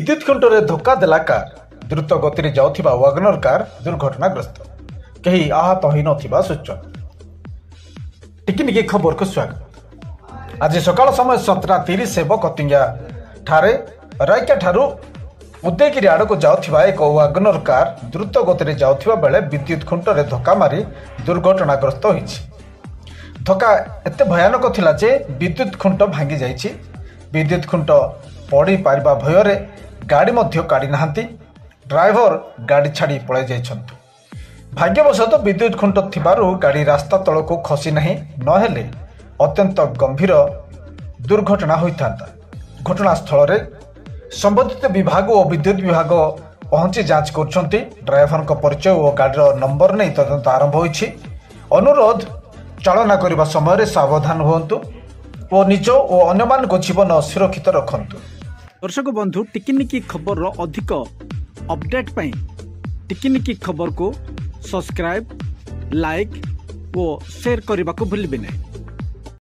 विद्युत खुंटरे धक्का देला कार द्रुत गति जाउथिबा वागनर कार दुर्घटनाग्रस्त कहीं आहत होई नथिबा सूचना। टिकिनिकी खबर को स्वागत। आज सकाळ समय 7:30 कतिंगा ठारे रायका ठारू उदयगिरी आड़ को जाउथिबा एक वागनर कार द्रुत गति जाउथिबा बेले विद्युत खुंटरे धक्का मारी दुर्घटनाग्रस्त होइछि। धक्का एते भयानक थिला जे विद्युत खुंट भांगी जाइछि। विद्युत खुंट पड़ी पारिबा भୟରେ गाड़ी मध्य काढ़ी नाहांती। ड्राइवर गाड़ी छाड़ी पळाई जाइछन्ति। भाग्यवशत विद्युत खुंट थिबारु गाड़ी रास्ता तळको खसी नाही, नहेले अत्यंत गंभीर दुर्घटना होइथांता। घटनास्थल रे संबंधित विभाग और विद्युत विभाग पहुंची जांच करछन्ति। ड्राइवर को परिचय और गाड़ीर नंबर नहीं तदंत आरंभ होइछि। अनुरोध चालना करबा समय सावधान हुअन्तु और निज और अन्यमान को जीवन सुरक्षित रखन्तु। दर्शक बंधु टिकिनिकी खबर अधिक अपडेट पाई टिकिनिकी खबर को सब्सक्राइब, लाइक और शेयर करने को भूलिबे नहीं।